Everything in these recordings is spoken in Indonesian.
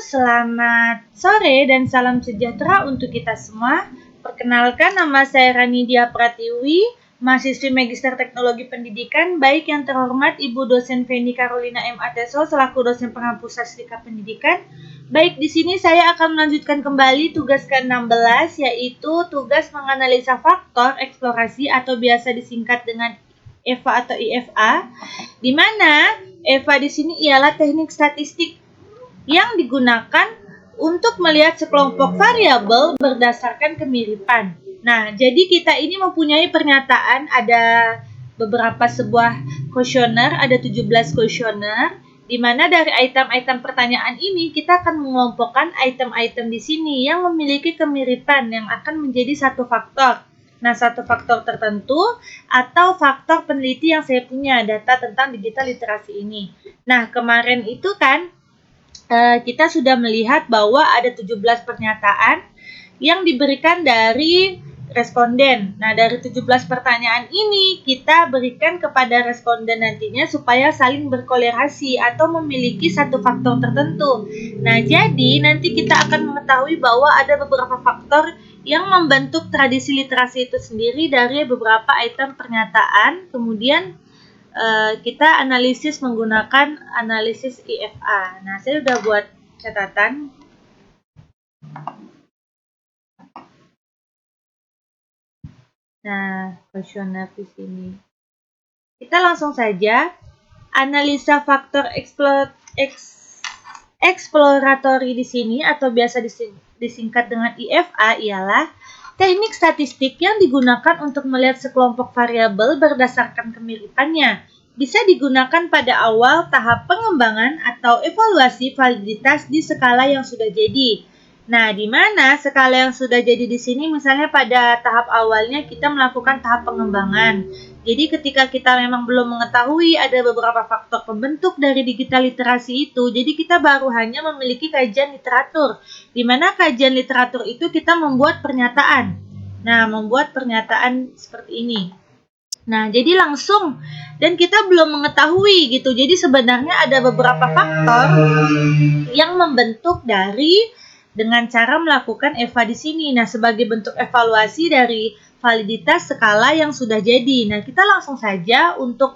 selamat sore dan salam sejahtera untuk kita semua. Perkenalkan, nama saya Ranidia Pratiwi, mahasiswi Magister Teknologi Pendidikan, baik yang terhormat Ibu dosen Feni Carolina M. Ateso selaku dosen penghapus Sarjana Pendidikan. Baik, di sini saya akan melanjutkan kembali tugas ke-16, yaitu tugas menganalisa faktor eksplorasi atau biasa disingkat dengan EVA atau IFA, di mana EVA di sini ialah teknik statistik yang digunakan untuk melihat sekelompok variabel berdasarkan kemiripan. Nah, jadi kita ini mempunyai pernyataan, ada beberapa sebuah kuesioner, ada 17 kuesioner, di mana dari item-item pertanyaan ini kita akan mengelompokkan item-item di sini yang memiliki kemiripan yang akan menjadi satu faktor. Nah, satu faktor tertentu atau faktor peneliti yang saya punya data tentang digital literasi ini. Nah, kemarin itu kan kita sudah melihat bahwa ada 17 pernyataan yang diberikan dari responden. Nah, dari 17 pertanyaan ini kita berikan kepada responden nantinya supaya saling berkolerasi atau memiliki satu faktor tertentu. Nah, jadi nanti kita akan mengetahui bahwa ada beberapa faktor yang membentuk tradisi literasi itu sendiri dari beberapa item pernyataan. Kemudian kita analisis menggunakan analisis IFA. Nah, saya sudah buat catatan. Nah, kuesioner di sini. Kita langsung saja analisa faktor eksploratory di sini atau biasa disingkat dengan IFA ialah teknik statistik yang digunakan untuk melihat sekelompok variabel berdasarkan kemiripannya. Bisa digunakan pada awal tahap pengembangan atau evaluasi validitas di skala yang sudah jadi. Nah, di mana skala yang sudah jadi di sini misalnya pada tahap awalnya kita melakukan tahap pengembangan. Jadi ketika kita memang belum mengetahui ada beberapa faktor pembentuk dari digital literasi itu, jadi kita baru hanya memiliki kajian literatur. Di mana kajian literatur itu kita membuat pernyataan. Nah, membuat pernyataan seperti ini. Nah, jadi langsung dan kita belum mengetahui gitu. Jadi sebenarnya ada beberapa faktor yang membentuk dengan cara melakukan EVA di sini. Nah, sebagai bentuk evaluasi dari validitas skala yang sudah jadi. Nah, kita langsung saja untuk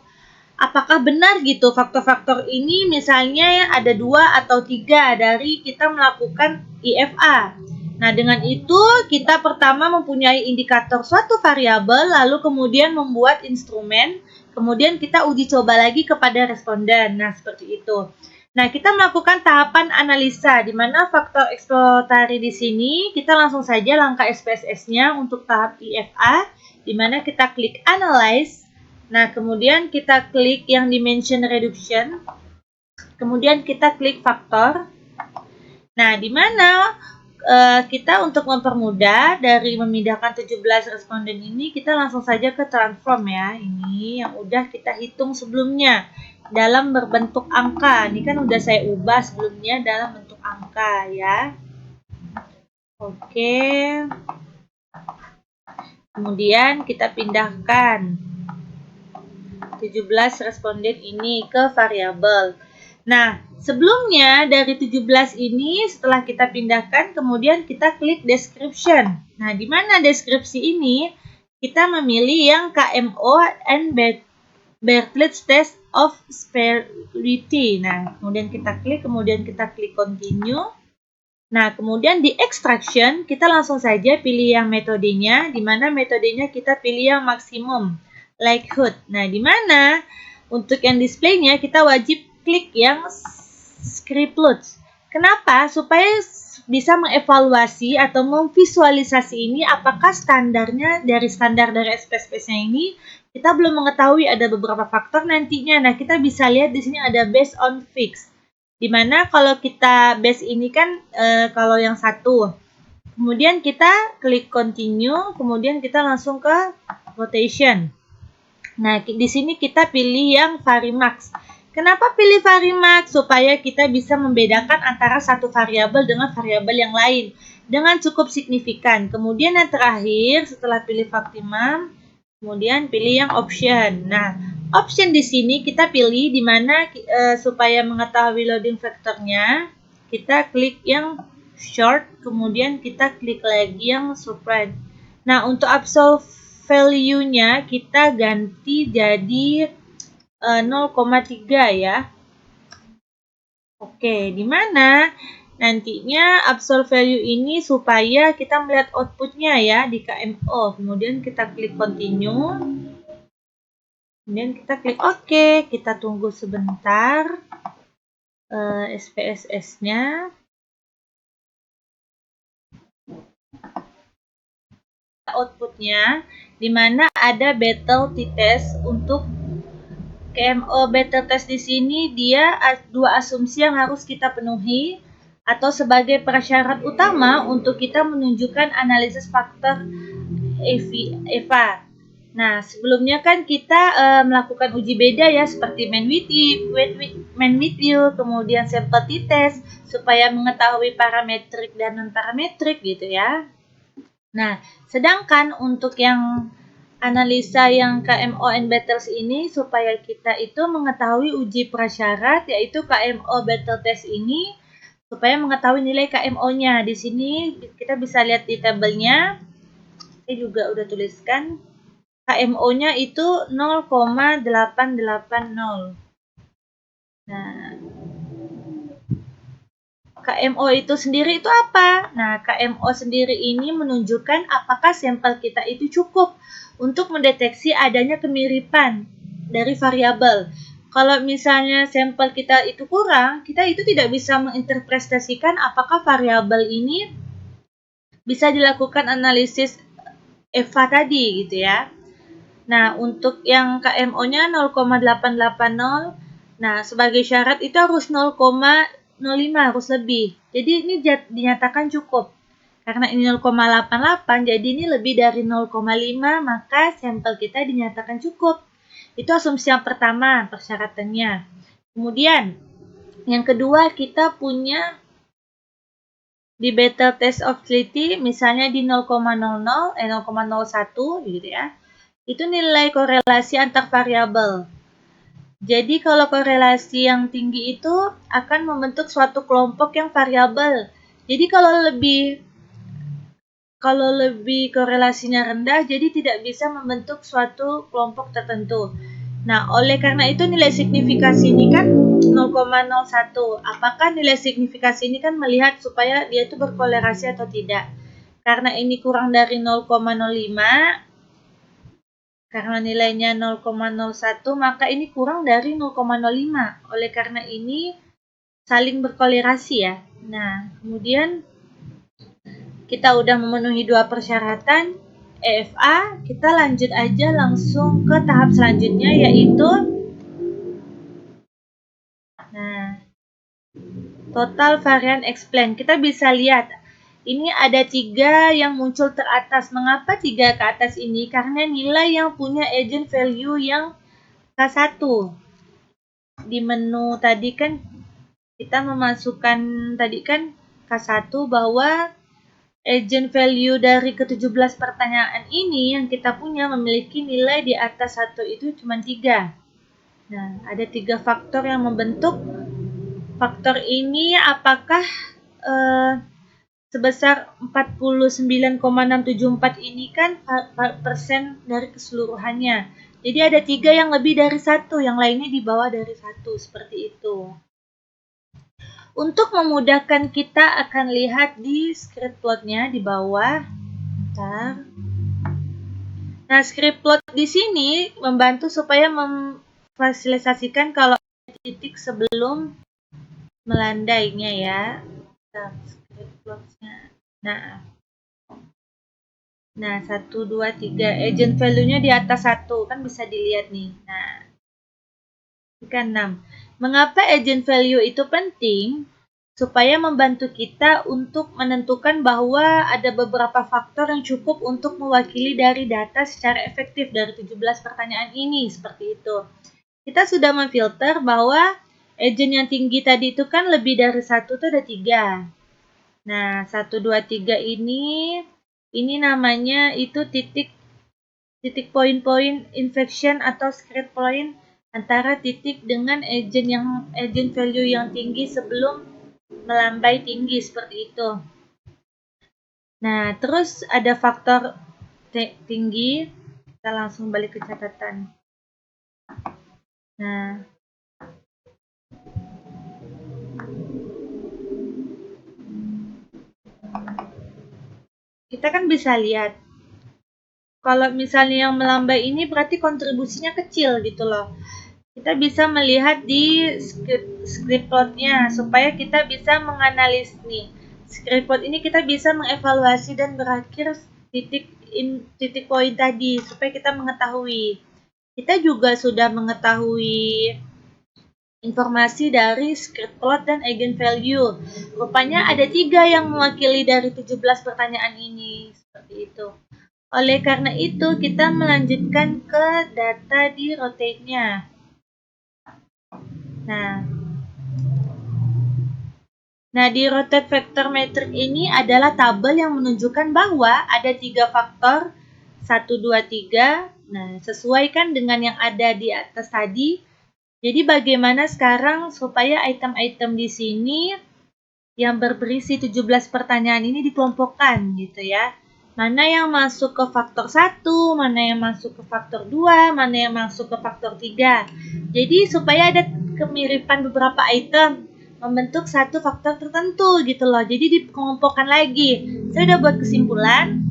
apakah benar gitu faktor-faktor ini misalnya ada 2 atau 3 dari kita melakukan IFA. Nah, dengan itu kita pertama mempunyai indikator suatu variabel, lalu kemudian membuat instrumen, kemudian kita uji coba lagi kepada responden. Nah, seperti itu. Nah, kita melakukan tahapan analisa, di mana faktor eksploratory di sini, kita langsung saja langkah SPSS-nya untuk tahap IFA, di mana kita klik Analyze. Nah, kemudian kita klik yang Dimension Reduction, kemudian kita klik Faktor. Nah, di mana kita untuk mempermudah dari memindahkan 17 responden ini, kita langsung saja ke transform ya. Ini yang udah kita hitung sebelumnya dalam berbentuk angka. Ini kan udah saya ubah sebelumnya dalam bentuk angka ya. Oke. Kemudian kita pindahkan 17 responden ini ke variabel. Nah, sebelumnya dari 17 ini setelah kita pindahkan, kemudian kita klik description. Nah, di mana deskripsi ini kita memilih yang KMO and Bartlett's Test of Sphericity. Nah, kemudian kita klik continue. Nah, kemudian di extraction kita langsung saja pilih yang metodenya, di mana metodenya kita pilih yang maksimum likelihood. Nah, di mana untuk yang displaynya kita wajib klik yang scriptlets. Kenapa? Supaya bisa mengevaluasi atau memvisualisasi ini apakah standarnya dari SPSS-nya ini kita belum mengetahui ada beberapa faktor nantinya. Nah, kita bisa lihat di sini ada based on fixed. Dimana kalau kita base ini kan kalau yang satu. Kemudian kita klik continue, kemudian kita langsung ke rotation. Nah, di sini kita pilih yang Varimax. Kenapa pilih Varimax? Supaya kita bisa membedakan antara satu variabel dengan variabel yang lain dengan cukup signifikan. Kemudian yang terakhir setelah pilih Factimum, kemudian pilih yang option. Nah, option di sini kita pilih di mana supaya mengetahui loading vektornya, kita klik yang short, kemudian kita klik lagi yang subtract. Nah, untuk absolute value-nya kita ganti jadi 0,3 ya. Oke, di mana nantinya absolute value ini supaya kita melihat outputnya ya di KMO. Kemudian kita klik continue. Kemudian kita klik OK. Kita tunggu sebentar SPSS-nya. Outputnya di mana ada battle t-test. Untuk KMO battle test di sini dia dua asumsi yang harus kita penuhi atau sebagai prasyarat utama untuk kita menunjukkan analisis faktor EVA. Nah, sebelumnya kan kita melakukan uji beda ya, seperti main with you, kemudian sample t-test supaya mengetahui parametrik dan non parametrik gitu ya. Nah, sedangkan untuk yang analisa yang KMO battles ini supaya kita itu mengetahui uji prasyarat, yaitu KMO battle test ini supaya mengetahui nilai KMO-nya. Di sini kita bisa lihat di tabelnya. Saya juga udah tuliskan KMO-nya itu 0,880. Nah, KMO itu sendiri itu apa? Nah, KMO sendiri ini menunjukkan apakah sampel kita itu cukup untuk mendeteksi adanya kemiripan dari variabel. Kalau misalnya sampel kita itu kurang, kita itu tidak bisa menginterpretasikan apakah variabel ini bisa dilakukan analisis EVA tadi gitu ya. Nah, untuk yang KMO-nya 0,880, nah sebagai syarat itu harus 0,05, harus lebih. Jadi ini dinyatakan cukup. Karena ini 0,88, jadi ini lebih dari 0,5, maka sampel kita dinyatakan cukup. Itu asumsi yang pertama, persyaratannya. Kemudian, yang kedua kita punya di battle test of utility, misalnya di 0,01 gitu ya. Itu nilai korelasi antar variabel. Jadi kalau korelasi yang tinggi itu akan membentuk suatu kelompok yang variabel. Jadi kalau lebih korelasinya rendah, jadi tidak bisa membentuk suatu kelompok tertentu. Nah, oleh karena itu nilai signifikasi ini kan 0,01. Apakah nilai signifikasi ini kan melihat supaya dia itu berkorelasi atau tidak. Karena ini kurang dari 0,05, karena nilainya 0,01, maka ini kurang dari 0,05. Oleh karena ini saling berkorelasi ya. Nah, kemudian kita udah memenuhi dua persyaratan EFA, kita lanjut aja langsung ke tahap selanjutnya, yaitu total variance explain. Kita bisa lihat ini ada 3 yang muncul teratas. Mengapa 3 ke atas ini? Karena nilai yang punya agent value yang K1. Di menu tadi kan kita memasukkan tadi kan K1 bahwa agent value dari ke-17 pertanyaan ini yang kita punya memiliki nilai di atas 1 itu cuma 3. Nah, ada 3 faktor yang membentuk faktor ini, apakah sebesar 49,674 ini kan persen dari keseluruhannya. Jadi ada 3 yang lebih dari 1, yang lainnya di bawah dari 1, seperti itu. Untuk memudahkan kita akan lihat di script plotnya di bawah. Bentar. Nah, script plot di sini membantu supaya memfasilitasikan kalau titik sebelum melandainya ya. Script plotnya. Nah, 1, 2, 3. Agent value-nya di atas 1. Kan bisa dilihat nih. Nah, ini kan 6. Mengapa agent value itu penting? Supaya membantu kita untuk menentukan bahwa ada beberapa faktor yang cukup untuk mewakili dari data secara efektif dari 17 pertanyaan ini. Seperti itu. Kita sudah memfilter bahwa agent yang tinggi tadi itu kan lebih dari 1 itu ada 3. Nah, 1, 2, 3 ini namanya itu titik point infection atau script point antara titik dengan agent value yang tinggi sebelum melambai tinggi seperti itu. Nah, terus ada faktor tinggi, kita langsung balik ke catatan. Nah, kita kan bisa lihat kalau misalnya yang melambai ini berarti kontribusinya kecil gitu loh. Kita bisa melihat di script plotnya supaya kita bisa menganalisis nih. Script plot ini kita bisa mengevaluasi dan berakhir titik poin tadi supaya kita mengetahui. Kita juga sudah mengetahui informasi dari script plot dan eigenvalue. Rupanya ada 3 yang mewakili dari 17 pertanyaan ini. Seperti itu. Oleh karena itu, kita melanjutkan ke data di rotate-nya. Nah, di rotate vector matrix ini adalah tabel yang menunjukkan bahwa ada 3 faktor 1, 2, 3. Nah, sesuaikan dengan yang ada di atas tadi. Jadi bagaimana sekarang supaya item-item di sini yang berisi 17 pertanyaan ini dikelompokkan gitu ya. Mana yang masuk ke faktor 1, mana yang masuk ke faktor 2, mana yang masuk ke faktor 3. Jadi supaya ada kemiripan beberapa item membentuk satu faktor tertentu gitu loh. Jadi dikelompokkan lagi. Saya udah buat kesimpulan.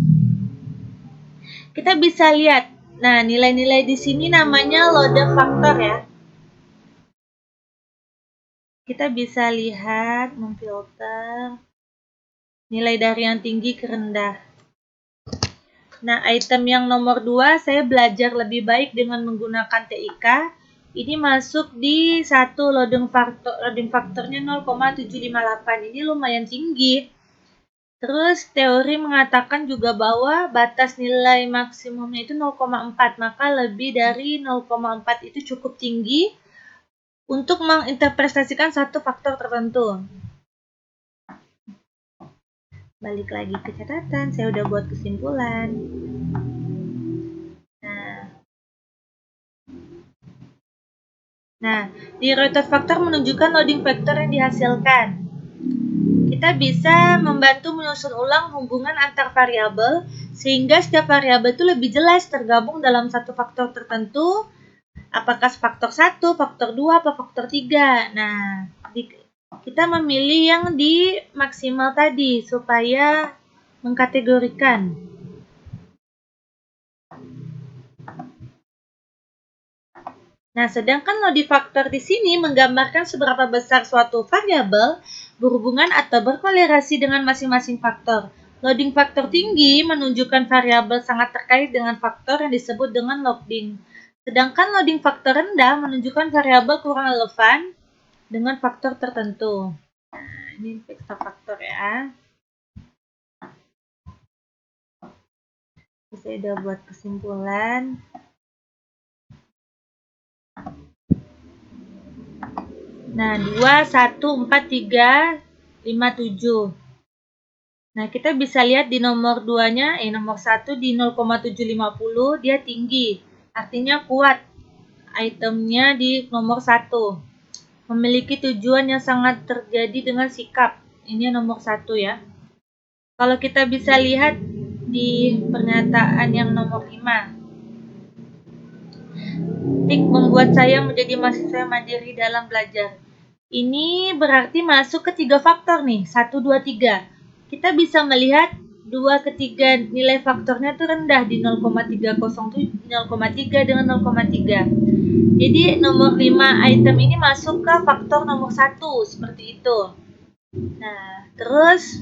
Kita bisa lihat. Nah, nilai-nilai di sini namanya loaded factor ya. Kita bisa lihat, memfilter nilai dari yang tinggi ke rendah. Nah, item yang nomor 2 saya belajar lebih baik dengan menggunakan TIK. Ini masuk di satu loading faktornya 0,758. Ini lumayan tinggi. Terus teori mengatakan juga bahwa batas nilai maksimumnya itu 0,4, maka lebih dari 0,4 itu cukup tinggi untuk menginterpretasikan satu faktor tertentu. Balik lagi ke catatan, saya udah buat kesimpulan. Nah, di rotate factor menunjukkan loading factor yang dihasilkan. Kita bisa membantu menyusun ulang hubungan antar variabel sehingga setiap variabel itu lebih jelas tergabung dalam satu faktor tertentu. Apakah faktor 1, faktor 2, atau faktor 3. Nah, kita memilih yang di maksimal tadi supaya mengkategorikan. Nah, sedangkan loading factor di sini menggambarkan seberapa besar suatu variabel berhubungan atau berkorelasi dengan masing-masing faktor. Loading factor tinggi menunjukkan variabel sangat terkait dengan faktor yang disebut dengan loading. Sedangkan loading factor rendah menunjukkan variabel kurang relevan dengan faktor tertentu. Nah, ini vektor faktor ya. Saya udah buat kesimpulan. Nah, 2, 1, 4, 3, 5, 7. Nah, kita bisa lihat di nomor 2-nya, nomor 1 di 0,750, dia tinggi. Artinya kuat. Itemnya di nomor 1. Memiliki tujuan yang sangat terjadi dengan sikap. Ini nomor 1 ya. Kalau kita bisa lihat di pernyataan yang nomor 5. Tik membuat saya menjadi mahasiswa mandiri dalam belajar. Ini berarti masuk ke 3 faktor nih, 1, 2, 3. Kita bisa melihat 2 ke 3 nilai faktornya itu rendah di 0,307, 0,3 dengan 0,3. Jadi nomor 5 item ini masuk ke faktor nomor 1, seperti itu. Nah, terus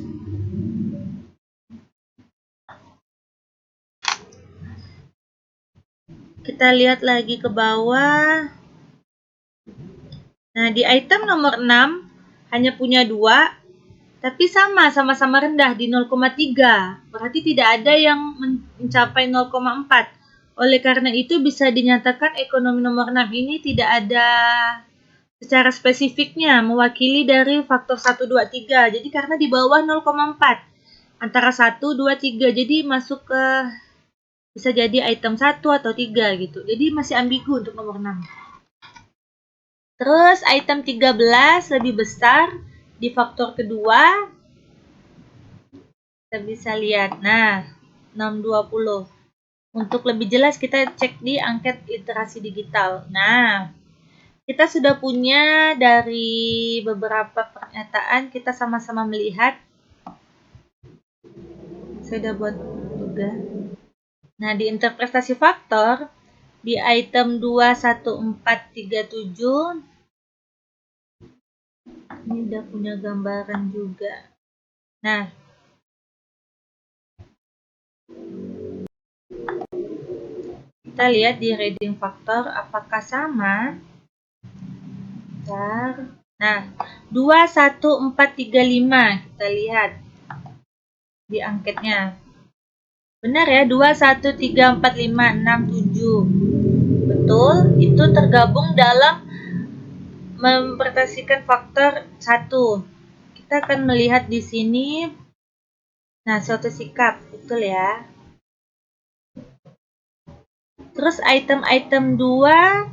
kita lihat lagi ke bawah. Nah, di item nomor 6 hanya punya 2, tapi sama-sama rendah di 0,3. Berarti tidak ada yang mencapai 0,4. Oleh karena itu bisa dinyatakan ekonomi nomor 6 ini tidak ada secara spesifiknya mewakili dari faktor 1, 2, 3. Jadi karena di bawah 0,4. Antara 1, 2, 3. Jadi masuk ke bisa jadi item 1 atau 3 gitu. Jadi masih ambigu untuk nomor 6. Terus item 13 lebih besar. di faktor kedua, kita bisa lihat. Nah, 620. Untuk lebih jelas kita cek di angket literasi digital. Nah, kita sudah punya dari beberapa pernyataan, kita sama-sama melihat. Saya sudah buat juga. Nah, di interpretasi faktor, di item 21437, ini udah punya gambaran juga. Nah, kita lihat di reading faktor apakah sama. Bentar. Nah, 21435 kita lihat di angketnya. Benar ya, 2134567. Betul, itu tergabung dalam mempresentasikan faktor 1. Kita akan melihat di sini. Nah, suatu sikap, betul ya. Terus item-item 2,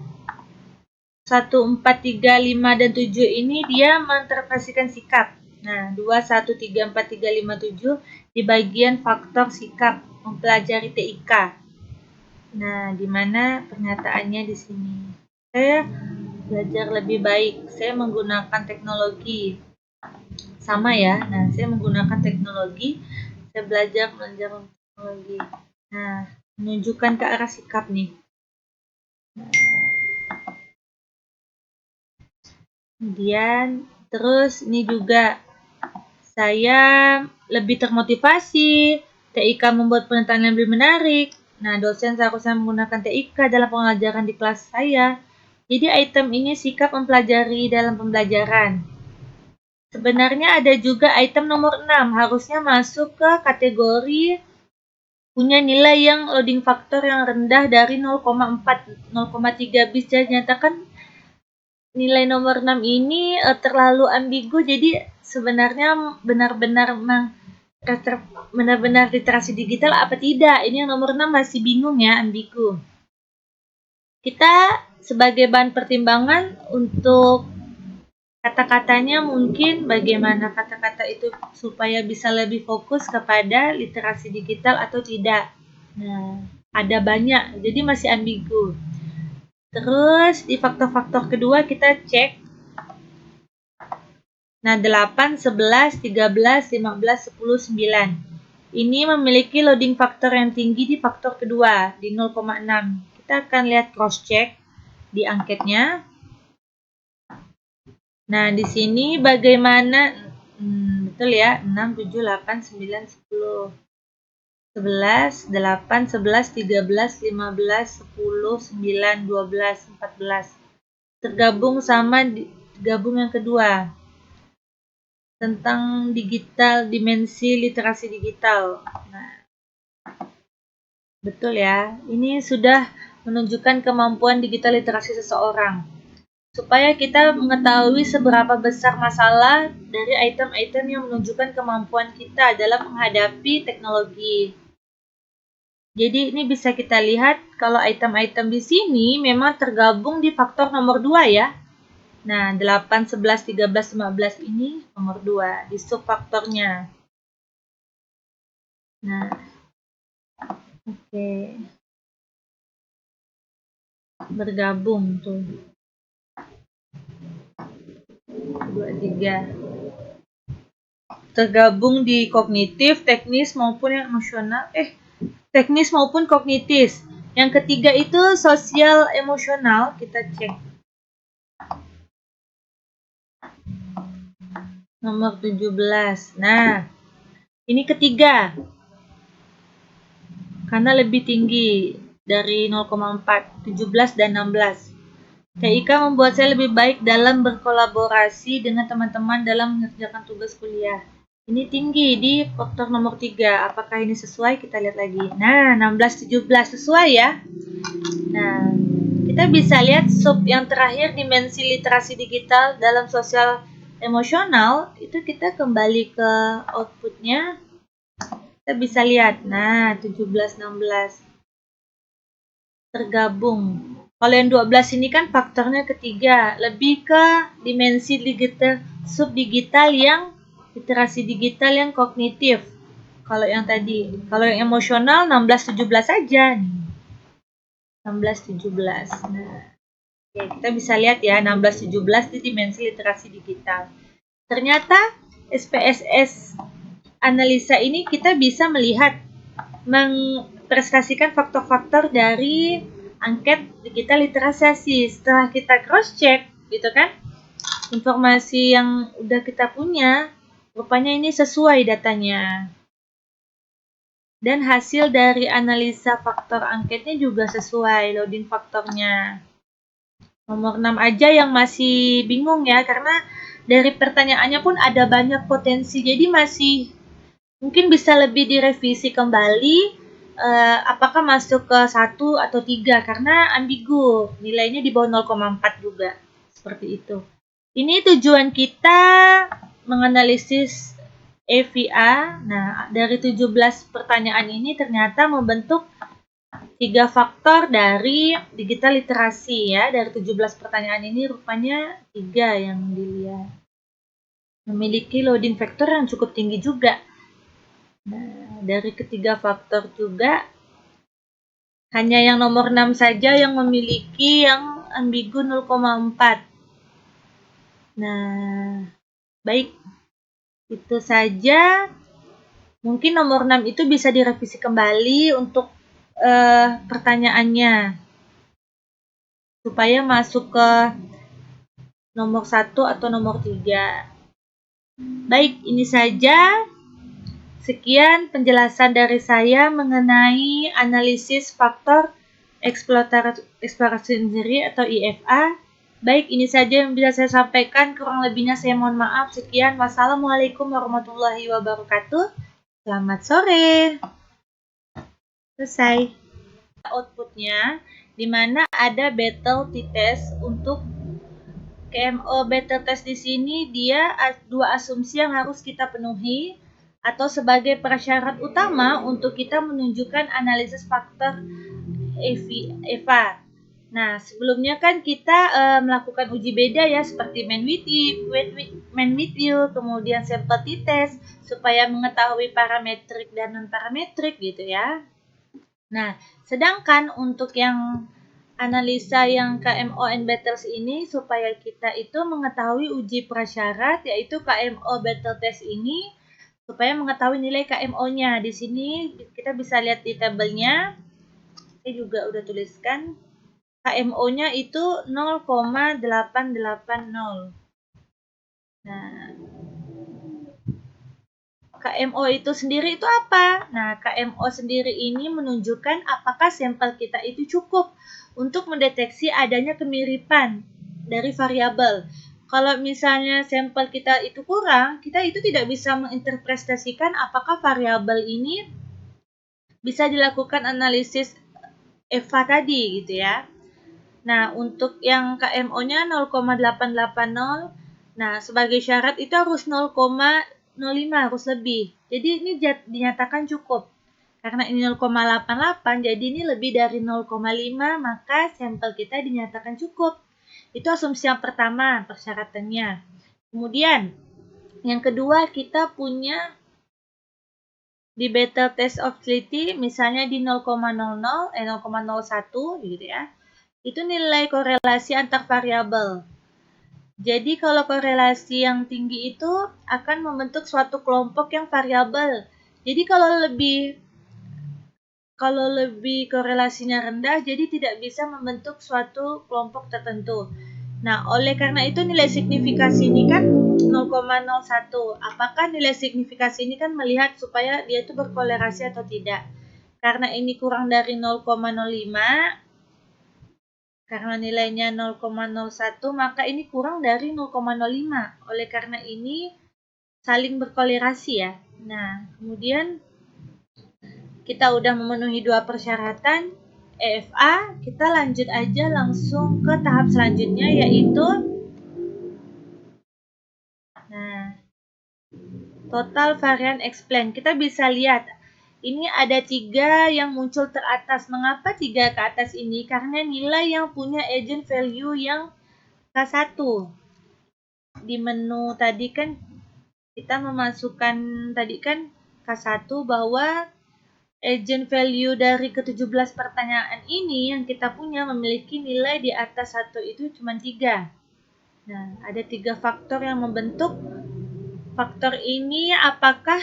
1, 4, 3, 5, dan 7 ini dia menginterpretasikan sikap. Nah, 2, 1, 3, 4, 3, 5, 7 di bagian faktor sikap mempelajari TIK. Nah, di mana pernyataannya di sini. Saya belajar lebih baik. Saya menggunakan teknologi. Sama ya. Nah, saya menggunakan teknologi. Saya belajar teknologi. Nah, menunjukkan ke arah sikap nih. Kemudian, terus ini juga saya lebih termotivasi. TIK membuat penelitian yang lebih menarik. Nah, dosen seharusnya menggunakan TIK dalam pengajaran di kelas saya. Jadi item ini sikap mempelajari dalam pembelajaran. Sebenarnya ada juga item nomor 6, harusnya masuk ke kategori punya nilai yang loading faktor yang rendah dari 0,4, 0,3 bis. Jadi nyatakan nilai nomor 6 ini terlalu ambigu, jadi sebenarnya benar-benar literasi digital apa tidak. Ini yang nomor 6 masih bingung ya, ambigu. Kita sebagai bahan pertimbangan untuk kata-katanya mungkin bagaimana kata-kata itu supaya bisa lebih fokus kepada literasi digital atau tidak. Nah, ada banyak, jadi masih ambigu. Terus di faktor-faktor kedua kita cek. Nah, 8, 11, 13, 15, 10, 9. Ini memiliki loading faktor yang tinggi di faktor kedua, di 0,6. Kita akan lihat cross-check di angketnya. Nah, di sini bagaimana, betul ya, 6, 7, 8, 9, 10, 11, 8, 11, 13, 15, 10, 9, 12, 14. Tergabung sama gabung yang kedua. Tentang digital, dimensi literasi digital. Nah, betul ya, ini sudah menunjukkan kemampuan digital literasi seseorang. Supaya kita mengetahui seberapa besar masalah dari item-item yang menunjukkan kemampuan kita dalam menghadapi teknologi. Jadi ini bisa kita lihat kalau item-item di sini memang tergabung di faktor nomor 2 ya. Nah, 8, 11, 13, 15 ini nomor 2 di subfaktornya. Nah, oke. Bergabung tuh. 2, 3. Tergabung di kognitif, teknis maupun emosional. Teknis maupun kognitif. Yang ketiga itu sosial emosional, kita cek. Nomor 17. Nah, ini ketiga. Karena lebih tinggi dari 0,4, 17 dan 16. TIK membuat saya lebih baik dalam berkolaborasi dengan teman-teman dalam mengerjakan tugas kuliah. Ini tinggi di faktor nomor 3. Apakah ini sesuai? Kita lihat lagi. Nah, 16, 17 sesuai ya. Nah, kita bisa lihat sub yang terakhir, dimensi literasi digital dalam sosial emosional. Itu kita kembali ke outputnya. Kita bisa lihat. Nah, 17, 16. Tergabung. Kalau yang 12 ini kan faktornya ketiga, lebih ke dimensi digital, subdigital yang literasi digital yang kognitif. Kalau yang tadi, kalau yang emosional 16-17 aja nih. 16-17. Nah, ya kita bisa lihat ya 16-17 di dimensi literasi digital. Ternyata SPSS analisa ini kita bisa melihat mempresentasikan faktor-faktor dari angket digital literasi. Setelah kita cross check gitu kan, informasi yang udah kita punya rupanya ini sesuai datanya. Dan hasil dari analisa faktor angketnya juga sesuai loading faktornya. Nomor 6 aja yang masih bingung ya, karena dari pertanyaannya pun ada banyak potensi. Jadi masih mungkin bisa lebih direvisi kembali apakah masuk ke 1 atau 3 karena ambigu. Nilainya di bawah 0,4 juga. Seperti itu. Ini tujuan kita menganalisis EVA. Nah, dari 17 pertanyaan ini ternyata membentuk 3 faktor dari digital literasi ya. Dari 17 pertanyaan ini rupanya 3 yang dilihat. Memiliki loading factor yang cukup tinggi juga. Nah, dari ketiga faktor juga hanya yang nomor 6 saja yang memiliki yang ambigu 0,4. Nah, baik. Itu saja. Mungkin nomor 6 itu bisa direvisi kembali untuk pertanyaannya. Supaya masuk ke nomor 1 atau nomor 3. Baik, ini saja. Sekian penjelasan dari saya mengenai analisis faktor eksplorasi sendiri atau IFA. Baik, ini saja yang bisa saya sampaikan. Kurang lebihnya saya mohon maaf. Sekian. Wassalamualaikum warahmatullahi wabarakatuh. Selamat sore. Selesai. Outputnya, di mana ada battle t-test untuk KMO battle test di sini dia 2 asumsi yang harus kita penuhi atau sebagai prasyarat utama untuk kita menunjukkan analisis faktor EVA. Nah, sebelumnya kan kita melakukan uji beda ya, seperti man with you, kemudian sampel t-test, supaya mengetahui parametrik dan non-parametrik gitu ya. Nah, sedangkan untuk yang analisa yang KMO and battles ini, supaya kita itu mengetahui uji prasyarat, yaitu KMO battle test ini, supaya mengetahui nilai KMO-nya. Di sini kita bisa lihat di tabelnya. Saya juga udah tuliskan. KMO-nya itu 0,880. Nah, KMO itu sendiri itu apa? Nah, KMO sendiri ini menunjukkan apakah sampel kita itu cukup untuk mendeteksi adanya kemiripan dari variabel. Kalau misalnya sampel kita itu kurang, kita itu tidak bisa menginterpretasikan apakah variabel ini bisa dilakukan analisis EVA tadi gitu ya. Nah, untuk yang KMO-nya 0,880, nah sebagai syarat itu harus 0,05, harus lebih. Jadi ini dinyatakan cukup. Karena ini 0,88, jadi ini lebih dari 0,5, maka sampel kita dinyatakan cukup. Itu asumsi yang pertama, persyaratannya. Kemudian, yang kedua kita punya di battle test of utility, misalnya di 0,01 gitu ya. Itu nilai korelasi antar variabel. Jadi kalau korelasi yang tinggi itu akan membentuk suatu kelompok yang variabel. Jadi kalau lebih korelasinya rendah, jadi tidak bisa membentuk suatu kelompok tertentu. Nah, oleh karena itu nilai signifikasi ini kan 0,01. Apakah nilai signifikasi ini kan melihat supaya dia itu berkorelasi atau tidak. Karena ini kurang dari 0,05, karena nilainya 0,01, maka ini kurang dari 0,05. Oleh karena ini saling berkorelasi ya. Nah, kemudian kita udah memenuhi 2 persyaratan EFA, kita lanjut aja langsung ke tahap selanjutnya, yaitu total variance explain. Kita bisa lihat Ini ada 3 yang muncul teratas. Mengapa 3 ke atas ini? Karena nilai yang punya agent value yang K1. Di menu tadi kan kita memasukkan tadi kan K1 bahwa agent value dari ke-17 pertanyaan ini yang kita punya memiliki nilai di atas 1 itu cuma 3. Nah, ada 3 faktor yang membentuk faktor ini. Apakah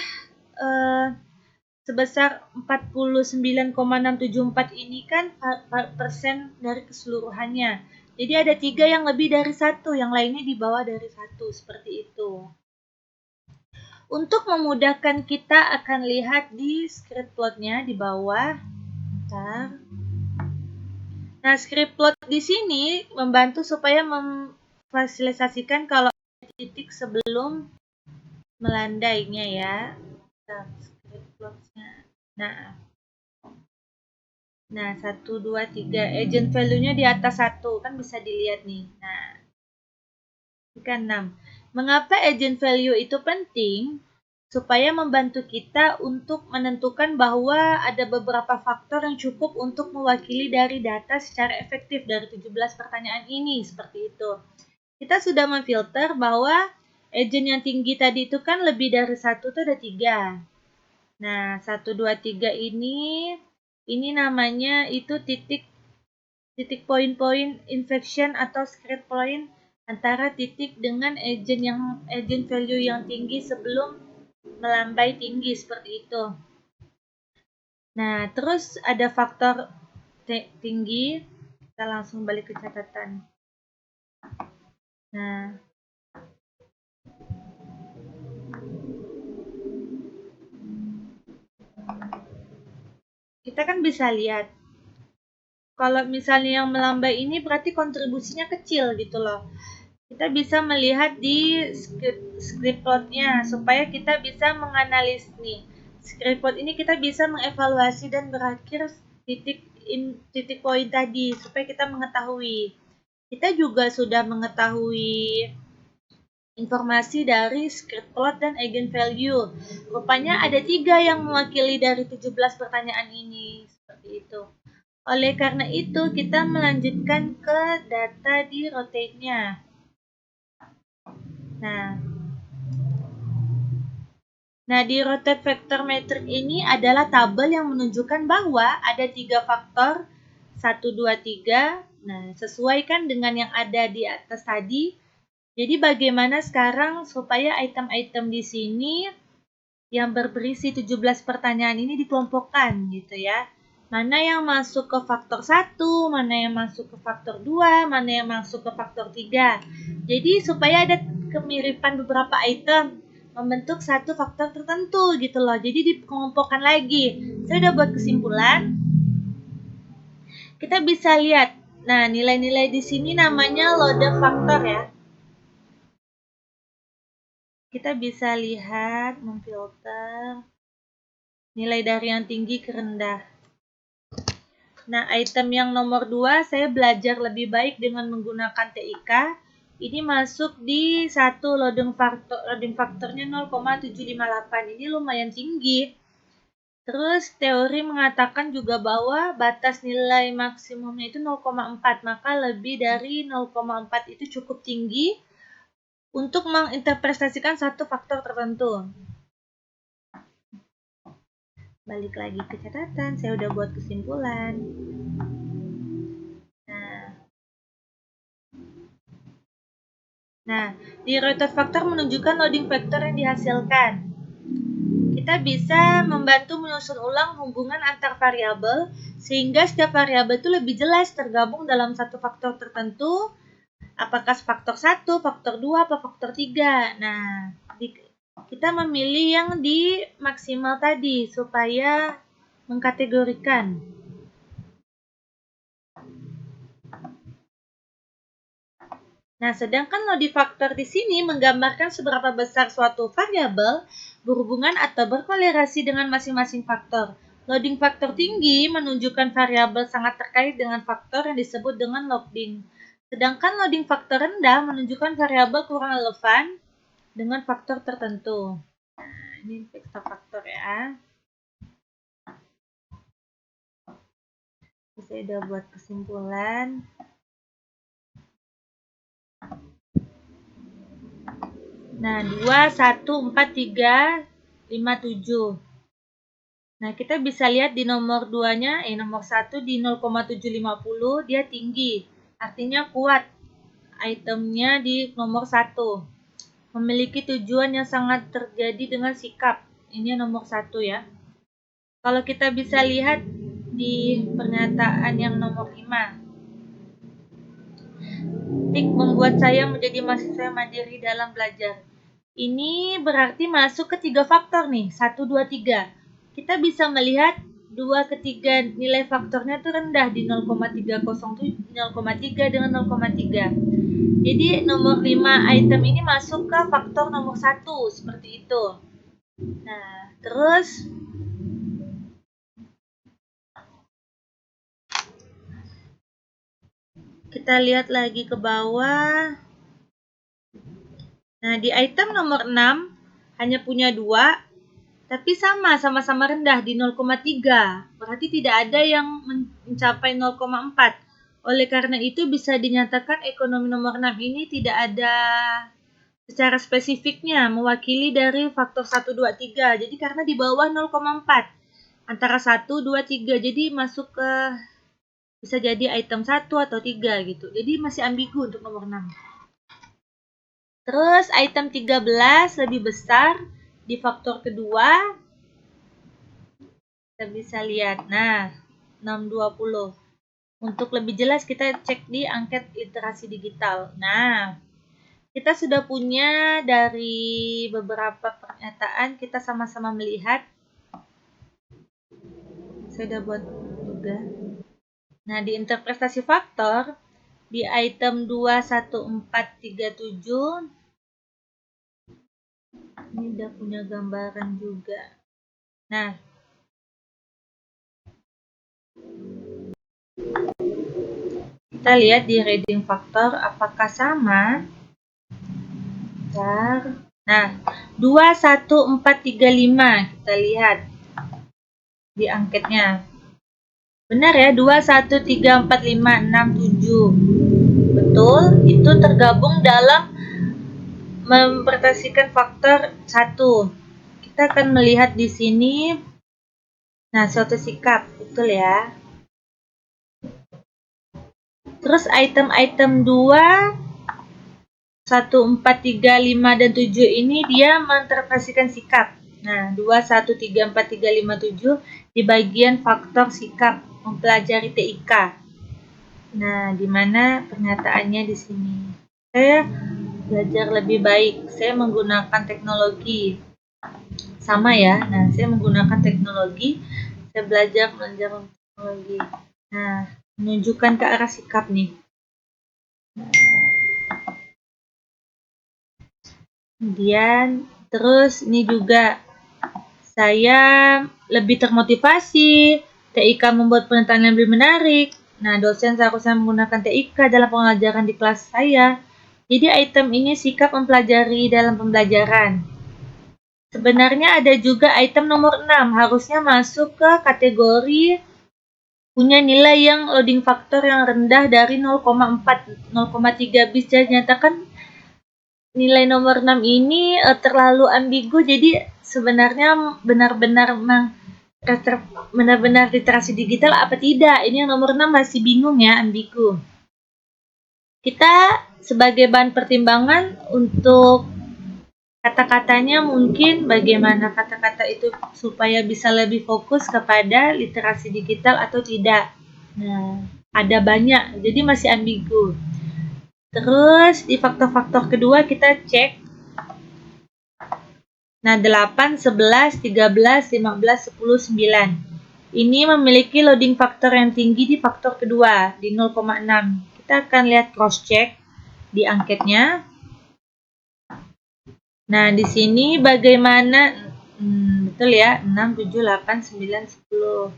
sebesar 49,674 ini kan persen dari keseluruhannya. Jadi ada 3 yang lebih dari 1, yang lainnya di bawah dari 1, seperti itu. Untuk memudahkan kita akan lihat di script plotnya di bawah. Bentar. Nah, script plot di sini membantu supaya memfasilitasikan kalau titik sebelum melandainya ya. Script plotnya. Nah, 1, 2, 3. Agent value-nya di atas 1. Kan bisa dilihat nih. Nah, ikan 6. Mengapa agent value itu penting? Supaya membantu kita untuk menentukan bahwa ada beberapa faktor yang cukup untuk mewakili dari data secara efektif dari 17 pertanyaan ini. Seperti itu. Kita sudah memfilter bahwa agent yang tinggi tadi itu kan lebih dari 1 itu ada 3. Nah, 1, 2, 3 ini namanya itu titik poin-poin infection atau script point antara titik dengan agent value yang tinggi sebelum melambai tinggi seperti itu. Nah, terus ada faktor tinggi. Kita langsung balik ke catatan. Nah, kita kan bisa lihat kalau misalnya yang melambai ini berarti kontribusinya kecil gitu loh. Kita bisa melihat di script plotnya supaya kita bisa menganalisis nih. Script plot ini kita bisa mengevaluasi dan berakhir titik poin tadi supaya kita mengetahui. Kita juga sudah mengetahui informasi dari script plot dan eigenvalue. Rupanya ada 3 yang mewakili dari 17 pertanyaan ini. Seperti itu. Oleh karena itu, kita melanjutkan ke data di rotate-nya. Nah, di rotate vector matrix ini adalah tabel yang menunjukkan bahwa ada 3 faktor 1, 2, 3. Nah, sesuaikan dengan yang ada di atas tadi. Jadi bagaimana sekarang supaya item-item di sini yang berisi 17 pertanyaan ini dikelompokkan gitu ya. Mana yang masuk ke faktor 1, mana yang masuk ke faktor 2, mana yang masuk ke faktor 3. Jadi supaya ada kemiripan beberapa item membentuk satu faktor tertentu gitu loh. Jadi dikelompokkan lagi. Saya udah buat kesimpulan. Kita bisa lihat. Nah, nilai-nilai di sini namanya loaded faktor ya. Kita bisa lihat, memfilter nilai dari yang tinggi ke rendah. Nah, item yang nomor 2 saya belajar lebih baik dengan menggunakan TIK. Ini masuk di 1 loading faktornya 0,758. Ini lumayan tinggi. Terus teori mengatakan juga bahwa batas nilai maksimumnya itu 0,4, maka lebih dari 0,4 itu cukup tinggi untuk menginterpretasikan satu faktor tertentu. Balik lagi ke catatan, saya udah buat kesimpulan. Nah, di rotate factor menunjukkan loading factor yang dihasilkan. Kita bisa membantu menyusun ulang hubungan antar variabel sehingga setiap variabel itu lebih jelas tergabung dalam satu faktor tertentu. Apakah faktor 1, faktor 2, atau faktor 3. Nah, kita memilih yang di maksimal tadi supaya mengkategorikan. Nah, sedangkan loading factor di sini menggambarkan seberapa besar suatu variabel berhubungan atau berkorelasi dengan masing-masing faktor. Loading factor tinggi menunjukkan variabel sangat terkait dengan faktor yang disebut dengan loading. Sedangkan loading factor rendah menunjukkan variabel kurang relevan dengan faktor tertentu. Nah, ini vektor faktor ya. saya udah buat kesimpulan. Nah, 2, 1, 4, 3, 5, 7. Nah, kita bisa lihat di nomor 2-nya, nomor 1 di 0,750 dia tinggi. Artinya kuat itemnya di nomor 1. Memiliki tujuan yang sangat terjadi dengan sikap. Ini nomor 1 ya. Kalau kita bisa lihat di pernyataan yang nomor 5. Tik membuat saya menjadi mahasiswa mandiri dalam belajar. Ini berarti masuk ke 3 faktor nih, 1, 2, 3. Kita bisa melihat 2 ketiga nilai faktornya itu rendah di 0,307, 0,3 dengan 0,3. Jadi nomor 5 item ini masuk ke faktor nomor 1, seperti itu. Nah, terus kita lihat lagi ke bawah. Nah, di item nomor 6 hanya punya 2. Tapi sama-sama rendah di 0,3. Berarti tidak ada yang mencapai 0,4. Oleh karena itu bisa dinyatakan ekonomi nomor 6 ini tidak ada secara spesifiknya mewakili dari faktor 1, 2, 3. Jadi karena di bawah 0,4. Antara 1, 2, 3. Jadi masuk ke bisa jadi item 1 atau 3 gitu. Jadi masih ambigu untuk nomor 6. Terus item 13 lebih besar di faktor kedua. Kita bisa lihat. Nah, 620. Untuk lebih jelas kita cek di angket literasi digital. Nah, kita sudah punya dari beberapa pernyataan, kita sama-sama melihat. Saya sudah buat juga. Nah, di interpretasi faktor, di item 21437, ini udah punya gambaran juga. Nah, kita lihat di reading faktor apakah sama. Nah, 21435 kita lihat di angketnya. Benar ya, 2134567. Betul, itu tergabung dalam memperhatikan faktor 1. Kita akan melihat di sini. Nah, suatu sikap, betul ya. Terus item-item 2, 1, 4, 3, 5, dan 7 ini dia menginterpretasikan sikap. Nah, 2, 1, 3, 4, 3, 5, 7 di bagian faktor sikap mempelajari TIK. Nah, di mana pernyataannya di sini. Saya belajar lebih baik. Saya menggunakan teknologi. Sama ya. Nah, saya menggunakan teknologi. Saya belajar teknologi. Nah, menunjukkan ke arah sikap nih. Kemudian terus ini juga saya lebih termotivasi, TIK membuat pengetahuan yang lebih menarik. Nah, dosen seharusnya menggunakan TIK dalam pengajaran di kelas saya. Jadi item ini sikap mempelajari dalam pembelajaran. Sebenarnya ada juga item nomor 6, harusnya masuk ke kategori punya nilai yang loading factor yang rendah dari 0,4, 0,3 bisa dinyatakan nilai nomor 6 ini terlalu ambigu, jadi sebenarnya benar-benar literasi digital apa tidak. Ini yang nomor 6 masih bingung ya, ambigu. Kita sebagai bahan pertimbangan untuk kata-katanya mungkin bagaimana kata-kata itu supaya bisa lebih fokus kepada literasi digital atau tidak. Nah, ada banyak, jadi masih ambigu. Terus di faktor-faktor kedua kita cek. Nah, 8, 11, 13, 15, 10, 9. Ini memiliki loading faktor yang tinggi di faktor kedua, di 0,6. Kita akan lihat cross-check di angketnya. Nah, di sini bagaimana, betul ya, 6, 7, 8, 9, 10.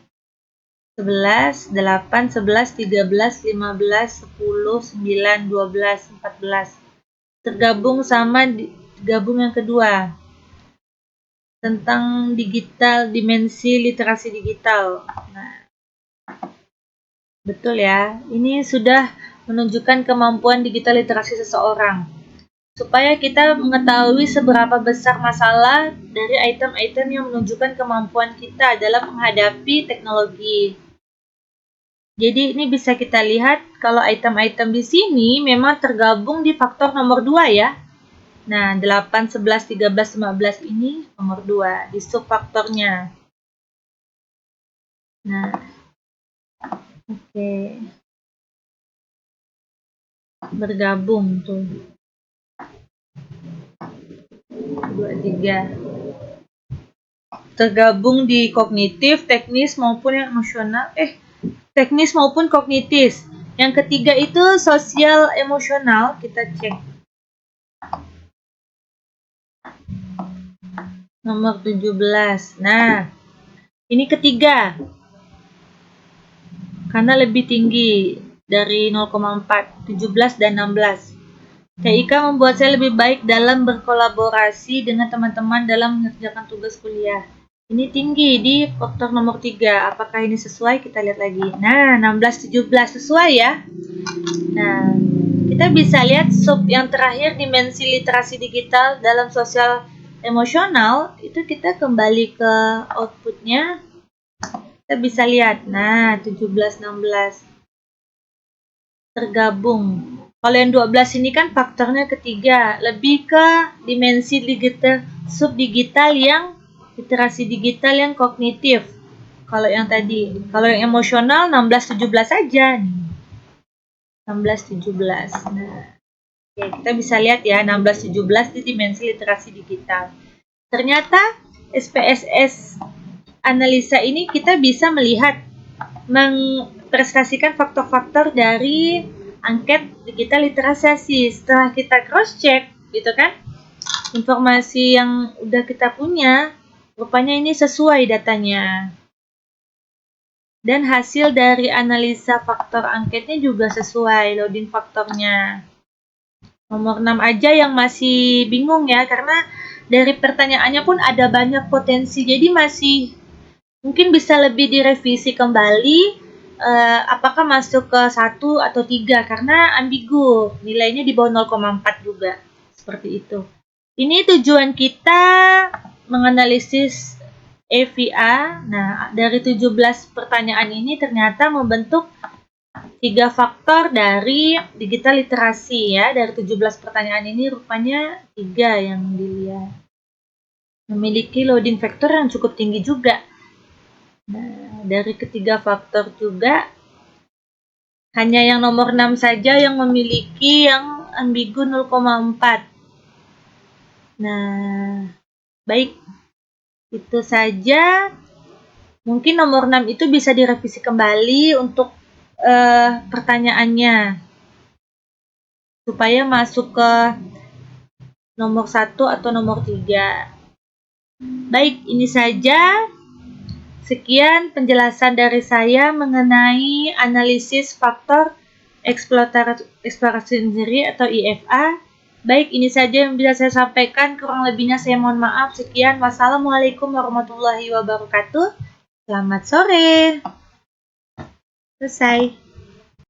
11, 8, 11, 13, 15, 10, 9, 12, 14. Tergabung sama gabung yang kedua. Tentang digital, dimensi literasi digital. Nah, Betul ya, ini sudah menunjukkan kemampuan digital literasi seseorang. Supaya kita mengetahui seberapa besar masalah dari item-item yang menunjukkan kemampuan kita dalam menghadapi teknologi. Jadi ini bisa kita lihat kalau item-item di sini memang tergabung di faktor nomor 2 ya. Nah, 8, 11, 13, 15 ini nomor 2 di subfaktornya. Nah, oke. Bergabung tuh. 2, 3. Tergabung di kognitif, teknis maupun yang emosional. Teknis maupun kognitif. Yang ketiga itu sosial emosional, kita cek. Nomor 17. Nah, ini ketiga. Karena lebih tinggi dari 0,4, 17 dan 16. TIK membuat saya lebih baik dalam berkolaborasi dengan teman-teman dalam mengerjakan tugas kuliah. Ini tinggi di faktor nomor 3. Apakah ini sesuai? Kita lihat lagi. Nah, 16, 17 sesuai ya. Nah, kita bisa lihat sub yang terakhir, dimensi literasi digital dalam sosial emosional. Itu kita kembali ke outputnya. Kita bisa lihat. Nah, 17, 16. Tergabung. Kalau yang 12 ini kan faktornya ketiga. Lebih ke dimensi digital, sub digital yang literasi digital yang kognitif. Kalau yang tadi, kalau yang emosional 16-17 saja nih. 16-17. Nah, ya kita bisa lihat ya 16-17 di dimensi literasi digital. Ternyata SPSS analisa ini kita bisa melihat mempresentasikan faktor-faktor dari angket digital literasi. Setelah kita cross check gitu kan, informasi yang udah kita punya, rupanya ini sesuai datanya. Dan hasil dari analisa faktor angketnya juga sesuai, loading faktornya. Nomor 6 aja yang masih bingung ya, karena dari pertanyaannya pun ada banyak potensi. Jadi masih mungkin bisa lebih direvisi kembali apakah masuk ke 1 atau 3, karena ambigu. Nilainya di bawah 0,4 juga. Seperti itu. Ini tujuan kita menganalisis EVA. Nah, dari 17 pertanyaan ini ternyata membentuk 3 faktor dari digital literasi ya. Dari 17 pertanyaan ini rupanya 3 yang dilihat. Memiliki loading factor yang cukup tinggi juga. Nah, dari ketiga faktor juga hanya yang nomor 6 saja yang memiliki yang ambigu 0,4. Nah, baik. Itu saja. Mungkin nomor 6 itu bisa direvisi kembali untuk pertanyaannya. Supaya masuk ke nomor 1 atau nomor 3. Baik, ini saja. Sekian penjelasan dari saya mengenai analisis faktor eksplorasi injury atau IFA. Baik, ini saja yang bisa saya sampaikan. Kurang lebihnya saya mohon maaf. Sekian. Wassalamualaikum warahmatullahi wabarakatuh. Selamat sore. Selesai.